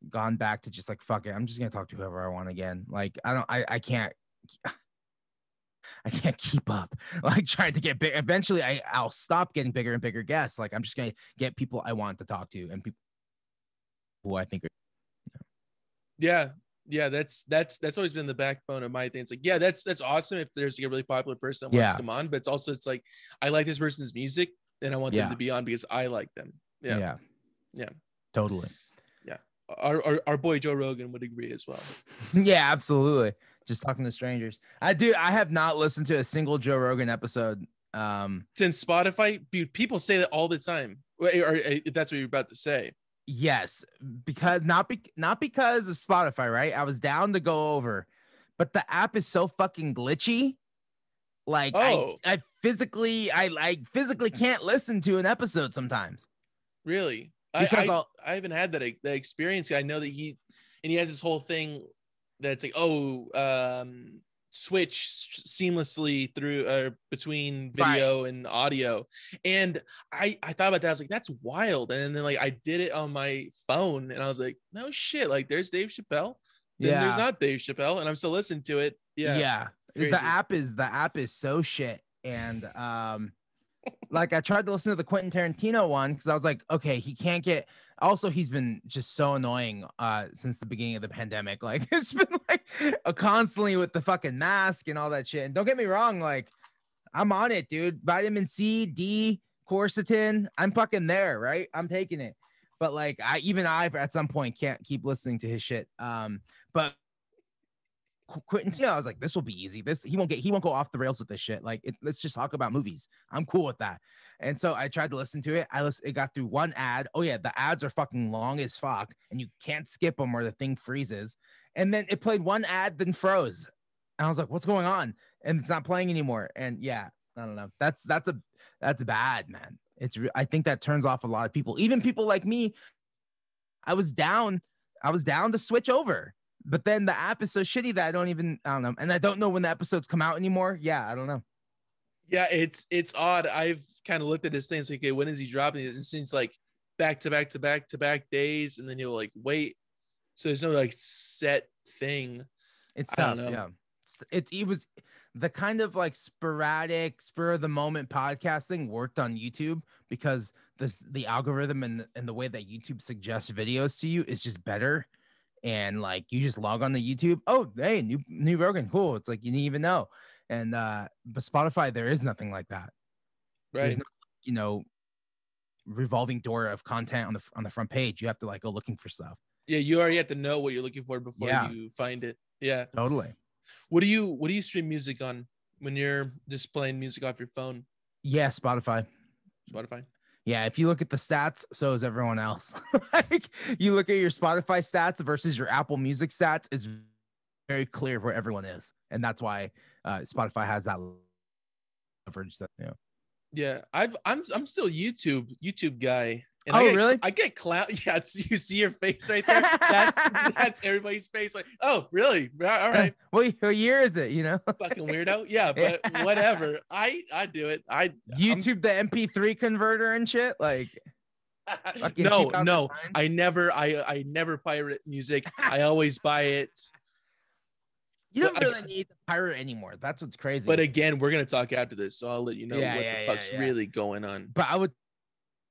gone back to just like fuck it, I'm just gonna talk to whoever I want again. Like I can't keep up like trying to get big. Eventually I'll stop getting bigger and bigger guests. Like I'm just gonna get people I want to talk to and people who I think are that's always been the backbone of my thing. It's like, yeah, that's awesome if there's like a really popular person that wants to come on, but it's like I like this person's music and I want them to be on because I like them. Yeah Totally. Yeah, our boy Joe Rogan would agree as well. Yeah, absolutely. Just talking to strangers. I have not listened to a single Joe Rogan episode since Spotify. Dude, people say that all the time, or if that's what you're about to say. Yes, because not because of Spotify, right? I was down to go over, but the app is so fucking glitchy. Like I physically can't listen to an episode sometimes. Really? I haven't had that experience. I know that he has this whole thing that's like, switch seamlessly through between video and audio, and I thought about that. I was like, that's wild. And then like I did it on my phone and I was like, no shit, like there's Dave Chappelle, then there's not Dave Chappelle, and I'm still listening to it. The app is so shit. And Like I tried to listen to the Quentin Tarantino one because I was like, okay, he can't get. Also, he's been just so annoying since the beginning of the pandemic. Like it's been like constantly with the fucking mask and all that shit. And don't get me wrong, like I'm on it, dude. Vitamin C, D, quercetin, I'm fucking there, right? I'm taking it. But like I at some point can't keep listening to his shit. But Quentin, I was like, this will be easy. He won't go off the rails with this shit. Like, let's just talk about movies. I'm cool with that. And so I tried to listen to it. It got through one ad. Oh yeah, the ads are fucking long as fuck, and you can't skip them or the thing freezes. And then it played one ad, then froze. And I was like, what's going on? And it's not playing anymore. And yeah, I don't know. That's bad, man. I think that turns off a lot of people, even people like me. I was down to switch over. But then the app is so shitty that I don't know. And I don't know when the episodes come out anymore. Yeah, I don't know. Yeah, it's odd. I've kind of looked at this thing. It's like, okay, when is he dropping it? It seems like back to back to back to back days, and then you'll like wait. So there's no like set thing. It's tough. Yeah. It was the kind of like sporadic, spur of the moment podcasting worked on YouTube because the algorithm and the way that YouTube suggests videos to you is just better. And like you just log on to YouTube. Oh, hey, new Rogan, cool. It's like you didn't even know. And but Spotify, there is nothing like that. Right. There's no, revolving door of content on the front page. You have to like go looking for stuff. Yeah, you already have to know what you're looking for before you find it. Yeah, totally. What do you stream music on when you're just playing music off your phone? Yeah, Spotify. Yeah, if you look at the stats, so is everyone else. Like you look at your Spotify stats versus your Apple Music stats, it's very clear where everyone is, and that's why Spotify has that leverage. Yeah, I'm still YouTube guy. And really? I get clown. Yeah, you see your face right there. That's everybody's face. Like, oh, really? All right. What year is it? Fucking weirdo. Yeah, but whatever. I do it. YouTube the MP3 converter and shit. Like, no. I never pirate music. I always buy it. You don't really need to pirate anymore. That's what's crazy. But again, we're gonna talk after this, so I'll let you know what the fuck's really going on. But I would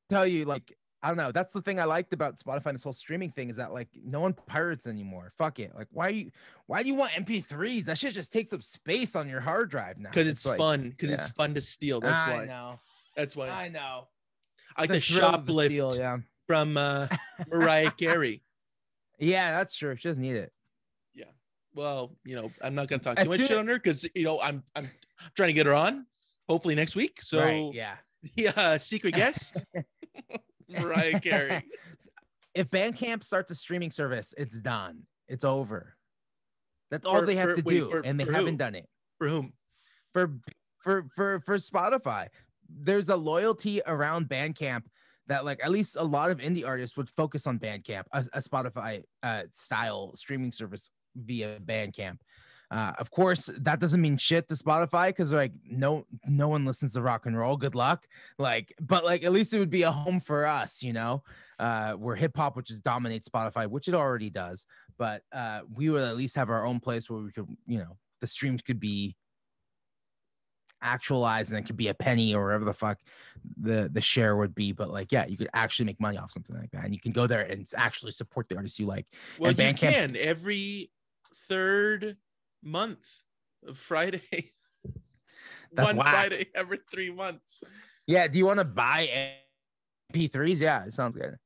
tell you, like, I don't know. That's the thing I liked about Spotify and this whole streaming thing is that like no one pirates anymore. Fuck it. Like, why do you want MP3s? That shit just takes up space on your hard drive now. Because it's like, fun. Because it's fun to steal. That's why. I know. That's why. I know. I like the shoplift from Mariah Carey. Yeah, that's true. She doesn't need it. Yeah. Well, I'm not gonna talk too much shit on her because I'm trying to get her on. Hopefully next week. So right, yeah, secret guest. Mariah Carey. If Bandcamp starts a streaming service, it's done. It's over. That's all they have to do, and they haven't done it. For whom? For Spotify. There's a loyalty around Bandcamp that like at least a lot of indie artists would focus on Bandcamp, a Spotify style streaming service via Bandcamp. Of course, that doesn't mean shit to Spotify because like no one listens to rock and roll. Good luck. Like, but like at least it would be a home for us, where hip hop, which is dominates Spotify, which it already does. But we would at least have our own place where we could, the streams could be actualized and it could be a penny or whatever the fuck the share would be. But like, yeah, you could actually make money off something like that, and you can go there and actually support the artists you like. Well, you can every third month of Friday. One Friday every 3 months. Yeah. Do you want to buy MP3s? Yeah, it sounds good.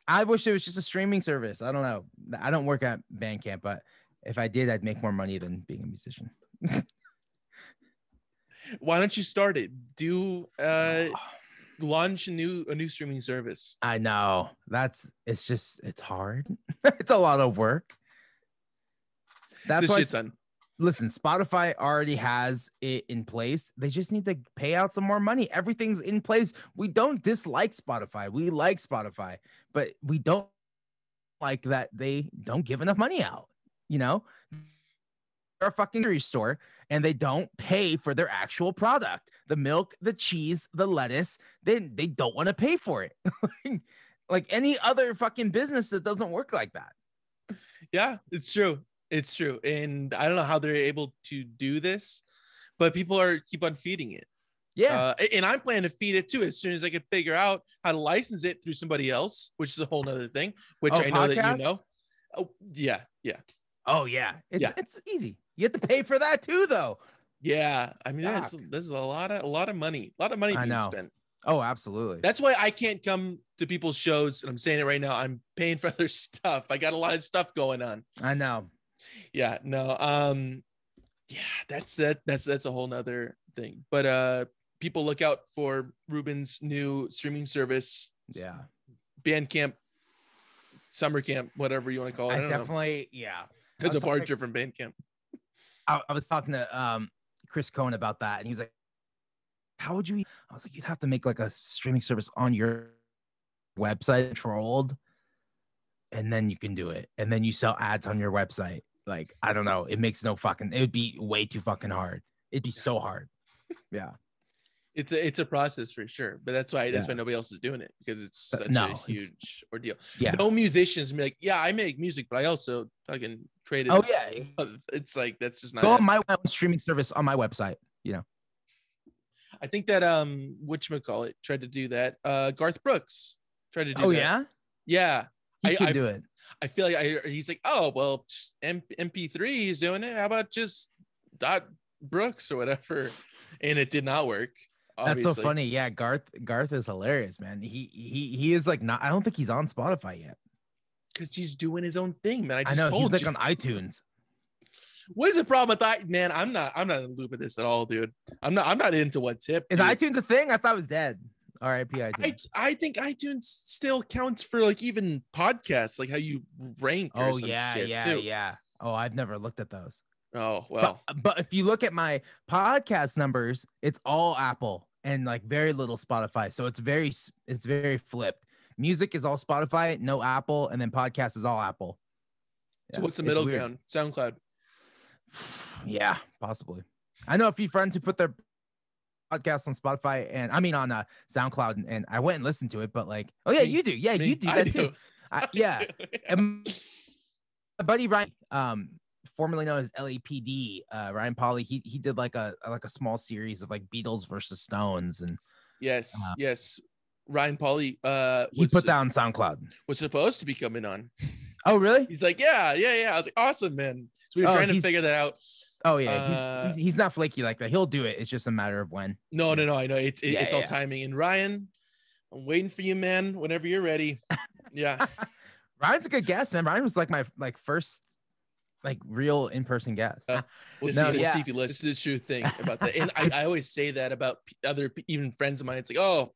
I wish it was just a streaming service. I don't know. I don't work at Bandcamp, but if I did, I'd make more money than being a musician. Why don't you start it? Launch a new streaming service. I know. It's hard. It's a lot of work. That's why, listen, Spotify already has it in place. They just need to pay out some more money. Everything's in place. We don't dislike Spotify. We like Spotify, but we don't like that they don't give enough money out. They're a fucking grocery store and they don't pay for their actual product. The milk, the cheese, the lettuce, they don't want to pay for it. Like any other fucking business that doesn't work like that. Yeah, it's true. It's true. And I don't know how they're able to do this, but people keep on feeding it. Yeah. And I'm planning to feed it too as soon as I can figure out how to license it through somebody else, which is a whole nother thing, which I know that you know. Oh, yeah. Oh, yeah. Yeah. It's easy. You have to pay for that too, though. Yeah. I mean, there's a lot of money being spent. Oh, absolutely. That's why I can't come to people's shows. And I'm saying it right now. I'm paying for other stuff. I got a lot of stuff going on. I know. Yeah. No. Yeah. That's a whole nother thing. But people look out for Ruben's new streaming service. Yeah. Bandcamp, summer camp, whatever you want to call it. I definitely know. Yeah. It's a departure from Bandcamp. I was talking to Chris Cohen about that, and he was like, how would you? I was like, you'd have to make like a streaming service on your website controlled, and then you can do it, and then you sell ads on your website. Like, I don't know, it makes no fucking. It would be way too fucking hard. It'd be so hard. Yeah, it's a process for sure, but that's why nobody else is doing it, because it's such a huge ordeal. Yeah, no musicians be like, yeah, I make music, but I also fucking created. Oh yeah, it's like that's just not. Go on my own streaming service on my website. You know. I think that whatchamacallit tried to do that. Garth Brooks tried to do that. Oh yeah? Yeah. He can do it. I feel like he's like, oh well, MP3 he's doing it. How about just .brooks or whatever? And it did not work. Obviously. That's so funny. Yeah, Garth is hilarious, man. He is like not. I don't think he's on Spotify yet. Because he's doing his own thing, man. I know he's like on iTunes. What is the problem with that, man? I'm not in the loop of this at all, dude. I'm not into what's hip. Is iTunes a thing? I thought it was dead. R.I.P. iTunes. I think iTunes still counts for like even podcasts, like how you rank. Oh yeah. Oh, I've never looked at those. Oh well. But if you look at my podcast numbers, it's all Apple and like very little Spotify. So it's very flipped. Music is all Spotify, no Apple, and then podcast is all Apple. So what's the middle ground? SoundCloud. Yeah, possibly. I know a few friends who put their podcasts on Spotify and on SoundCloud, and I went and listened to it, but like, oh yeah, you do. Yeah, you do that too. Yeah. And my buddy Ryan, formerly known as LAPD, Ryan Pauly, he did like a small series of like Beatles versus Stones, and yes. Ryan Pauly he put that on SoundCloud. Was supposed to be coming on. Oh really? He's like, yeah. I was like, awesome, man. So we were trying to figure that out. Oh yeah, he's not flaky like that. He'll do it. It's just a matter of when. No. I know it's all timing. And Ryan, I'm waiting for you, man. Whenever you're ready. Yeah. Ryan's a good guest, man. Ryan was like my first like real in-person guest. We'll see if you listen. This is the true thing about that. And I always say that about other even friends of mine. It's like, oh,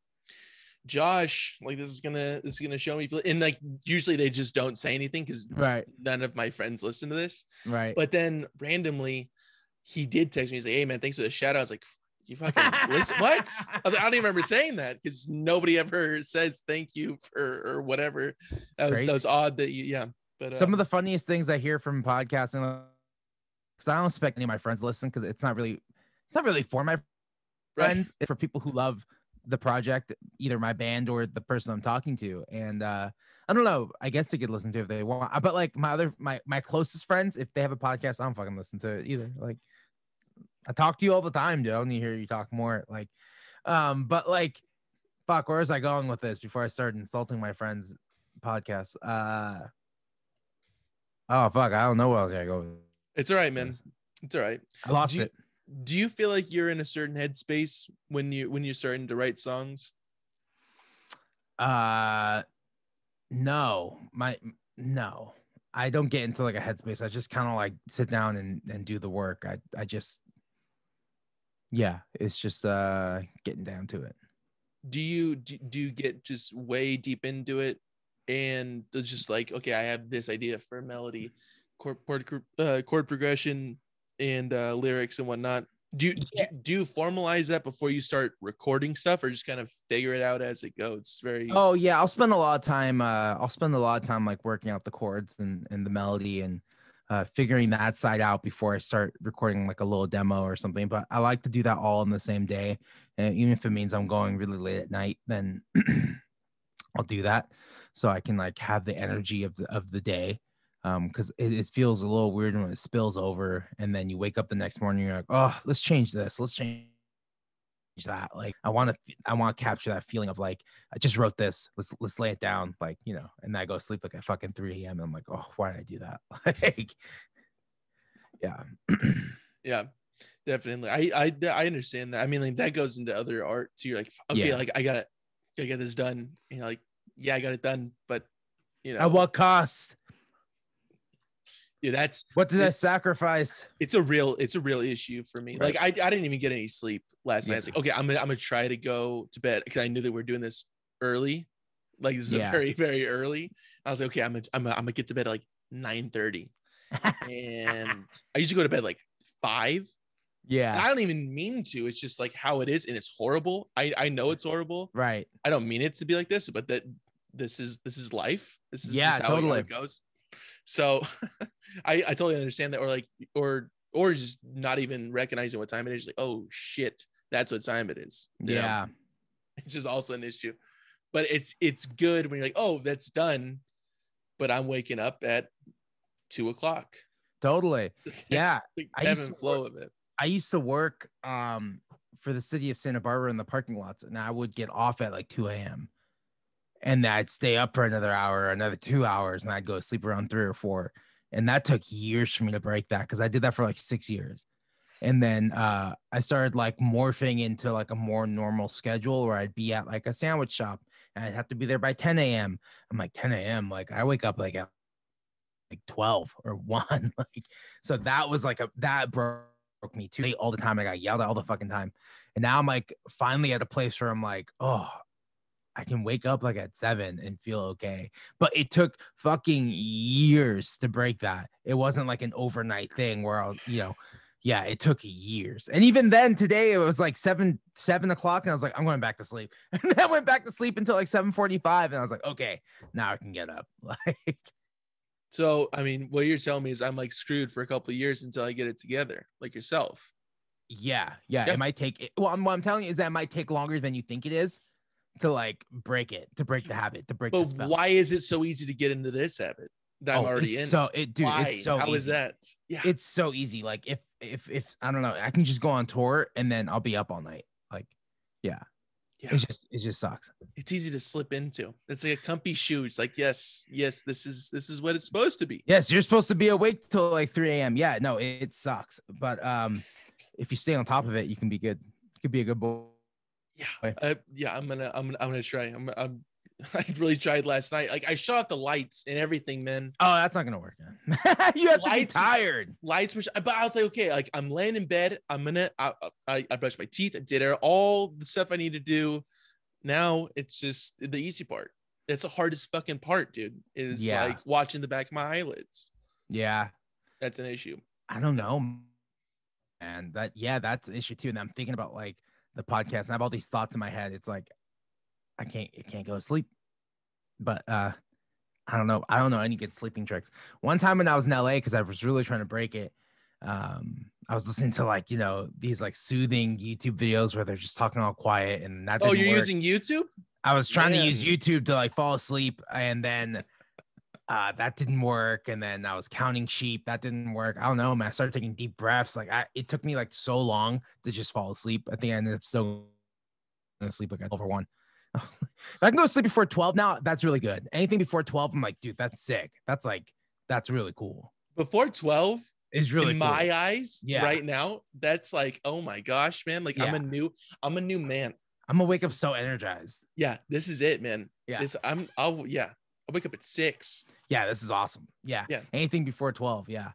Josh, like this is gonna show me, and like usually they just don't say anything because none of my friends listen to this. Right. But then randomly he did text me. He's like, hey man, thanks for the shout out. I was like, you fucking listen. What? I was like, I don't even remember saying that because nobody ever says thank you for or whatever. That was odd that you But some of the funniest things I hear from podcasting, because I don't expect any of my friends to listen because it's not really for my friends. It's for people who love the project, either my band or the person I'm talking to. And I don't know, I guess they could listen to it if they want, but like my closest friends, if they have a podcast, I don't fucking listen to it either. Like I talk to you all the time, dude. I only hear you talk more. Like but like fuck, where was I going with this before I started insulting my friends' podcast? Oh fuck, I don't know where else I go. It's all right, man. It's all right. I lost it. Do you feel like you're in a certain headspace when you're starting to write songs? No. I don't get into like a headspace. I just kind of like sit down and do the work. I just it's just getting down to it. Do you get just way deep into it and it's just like, okay, I have this idea for a melody, chord progression and lyrics and whatnot? Do you formalize that before you start recording stuff, or just kind of figure it out as it goes? I'll spend a lot of time like working out the chords and the melody and figuring that side out before I start recording like a little demo or something. But I like to do that all in the same day, and even if it means I'm going really late at night, then I'll do that so I can like have the energy of the day. Because it feels a little weird when it spills over and then you wake up the next morning, you're like, oh, let's change this, that. Like I want to capture that feeling of like, I just wrote this. Let's lay it down. Like, you know, and I go to sleep like at fucking 3 a.m. and I'm like, oh, why did I do that? Like, yeah. Yeah, definitely. I understand that. I mean, like that goes into other art too. You're like, okay, Yeah. like I gotta get this done. And you're like, yeah, I got it done, but you know, At what cost? yeah, that's What did I sacrifice? it's a real issue for me. Right. Like I didn't even get any sleep last night. I was like, okay, I'm gonna try to go to bed because I knew that we're doing this early. Like this is a very, very early. I was like, okay, I'm gonna get to bed at like 9:30. And I used to go to bed like 5. Yeah. And I don't even mean to. It's just like how it is, and it's horrible. I know it's horrible. Right. I don't mean it to be like this, but that this is life. This is yeah, just how totally. it goes. So I totally understand that, or just not even recognizing what time it is. Like, oh shit, that's what time it is. You know? It's just also an issue. But it's good when you're like, oh, that's done, but I'm waking up at 2:00. Totally. Yeah. The ebb and flow of it. I used to work for the city of Santa Barbara in the parking lots, and I would get off at like 2 a.m. and I'd stay up for another hour, another 2 hours, and I'd go to sleep around 3 or 4. And that took years for me to break that because I did that for like 6 years. And then I started like morphing into like a more normal schedule where I'd be at like a sandwich shop and I'd have to be there by 10 a.m. I'm like 10 a.m. Like I wake up like at like 12 or 1. Like, so that was like that broke me too late all the time. I got yelled at all the fucking time. And now I'm like finally at a place where I'm like, oh, I can wake up like at 7 and feel okay. But it took fucking years to break that. It wasn't like an overnight thing where I'll, you know, yeah, it took years. And even then today it was like 7 o'clock and I was like, I'm going back to sleep. And then I went back to sleep until like 7:45 and I was like, okay, now I can get up. Like, so, I mean, what you're telling me is I'm like screwed for a couple of years until I get it together, like yourself. Yeah. It might take it. Well, what I'm telling you is that it might take longer than you think it is to like break it, to break the habit, to break the spell. But why is it so easy to get into this habit that I'm already in? So it's so How easy. is that? Yeah. It's so easy. Like if I don't know, I can just go on tour and then I'll be up all night. Like, yeah. It just sucks. It's easy to slip into. It's like a comfy shoe. It's like, yes, this is what it's supposed to be. Yes, you're supposed to be awake till like 3 a.m. Yeah, no, it sucks. But if you stay on top of it, you can be good. You could be a good boy. Yeah. I'm gonna try. I really tried last night. Like I shut off the lights and everything, man. Oh, that's not gonna work. You have to be tired. Lights, but I was like, okay, like I'm laying in bed. I brushed my teeth. I did all the stuff I need to do. Now it's just the easy part. It's the hardest fucking part, dude. Is like watching the back of my eyelids. Yeah, that's an issue. I don't know, and that's an issue too. And I'm thinking about like the podcast, and I have all these thoughts in my head. It's like I can't go to sleep. But I don't know any good sleeping tricks. One time when I was in LA, because I was really trying to break it, I was listening to like, you know, these like soothing YouTube videos where they're just talking all quiet, and that didn't work. Using YouTube? I was trying to use YouTube to like fall asleep, and then that didn't work. And then I was counting sheep. That didn't work. I don't know, man. I started taking deep breaths. Like it took me like so long to just fall asleep. I think I ended up so asleep like at 12 or 1. If I can go to sleep before 12 now, that's really good. Anything before 12, I'm like, dude, that's sick. That's really cool. Before 12 is really in cool. My eyes right now. That's like, oh my gosh, man. Like I'm a new man. I'm gonna wake up so energized. Yeah, this is it, man. Yeah. I'll wake up at 6. Yeah, this is awesome. Yeah. Anything before 12. Yeah.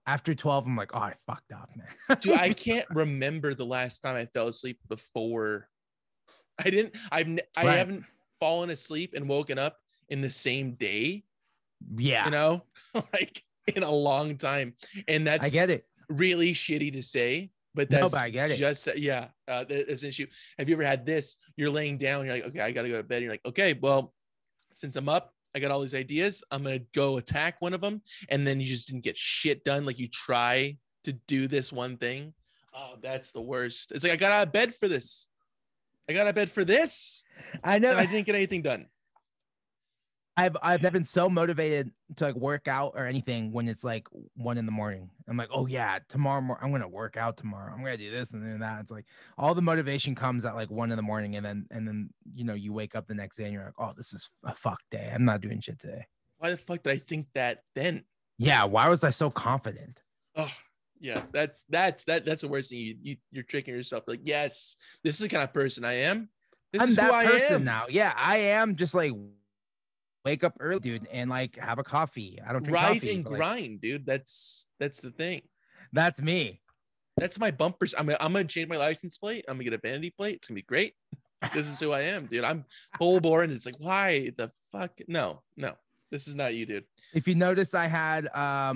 After 12, I'm like, oh, I fucked up, man. Dude, I can't remember the last time I fell asleep before. I haven't fallen asleep and woken up in the same day. Yeah. You know, like in a long time. And that's I get it. Really shitty to say, but that's but I get it. Just that's an issue. Have you ever had this? You're laying down, you're like, okay, I gotta go to bed. You're like, okay, well, since I'm up, I got all these ideas. I'm gonna go attack one of them, and then you just didn't get shit done. Like you try to do this one thing. Oh, that's the worst. It's like I got out of bed for this. I know. And I didn't get anything done. I've never been so motivated to like work out or anything when it's like 1 a.m. I'm like, oh yeah, tomorrow I'm gonna work out tomorrow. I'm gonna do this and then that. It's like all the motivation comes at like 1 a.m. and then you wake up the next day and you're like, oh, this is a fuck day. I'm not doing shit today. Why the fuck did I think that then? Yeah, why was I so confident? Oh yeah, that's the worst thing. You're tricking yourself. Like, yes, this is the kind of person I am. I'm is that who I person am now. Yeah, I am just like wake up early, dude, and like have a coffee. I don't drink Rise coffee, and but, like, grind, dude. That's the thing. that's me. That's my bumpers. I'm gonna change my license plate. I'm gonna get a vanity plate. It's gonna be great. This is who I am, dude. I'm full bore, and it's like, why the fuck? No, this is not you, dude. If you notice, I had a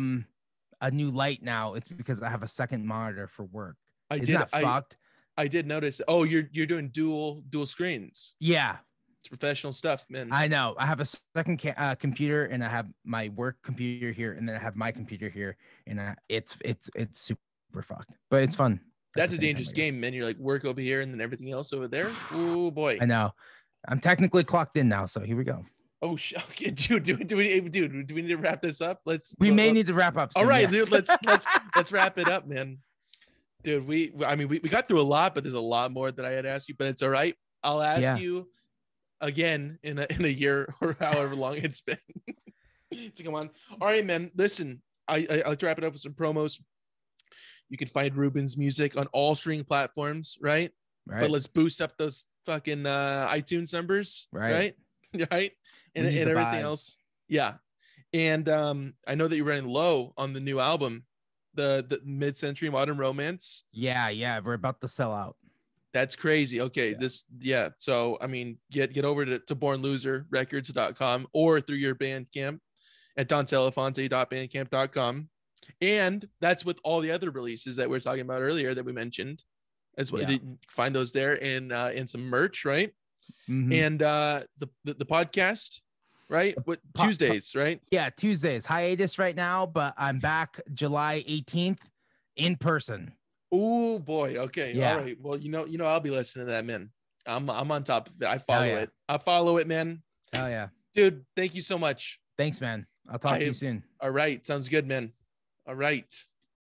new light now. It's because I have a second monitor for work. Isn't that fucked? I did notice. Oh, you're doing dual screens. Yeah, it's professional stuff, man. I know. I have a second computer, and I have my work computer here, and then I have my computer here, and it's super fucked, but it's fun. That's a dangerous game, man. You're like work over here and then everything else over there. Oh boy. I know. I'm technically clocked in now, so here we go. Oh, okay, dude. Do we need to wrap this up? We may need to wrap up soon, all right, yes. dude. Let's wrap it up, man. Dude, we got through a lot, but there's a lot more that I had asked you, but it's all right. I'll ask you again in a year or however long it's been. So come on. All right, man. Listen, I'll wrap it up with some promos. You can find Ruben's music on all streaming platforms, right? But let's boost up those fucking iTunes numbers, right? Right? And everything else. Yeah. And I know that you're running low on the new album, the Mid-Century Modern Romance. Yeah. We're about to sell out. That's crazy. Okay. So, I mean, get over to bornloserrecords.com or through your Bandcamp at danteelephante.bandcamp.com. And that's with all the other releases that we were talking about earlier that we mentioned as well. You find those there and some merch, right? Mm-hmm. And the podcast, right? Tuesdays, right? Yeah, Tuesdays. Hiatus right now, but I'm back July 18th in person. Oh boy. Okay. Yeah. All right. Well, I'll be listening to that, man. I'm on top of it. I follow it. I follow it, man. Oh yeah. Dude, thank you so much. Thanks, man. I'll talk to you soon. All right. Sounds good, man. All right.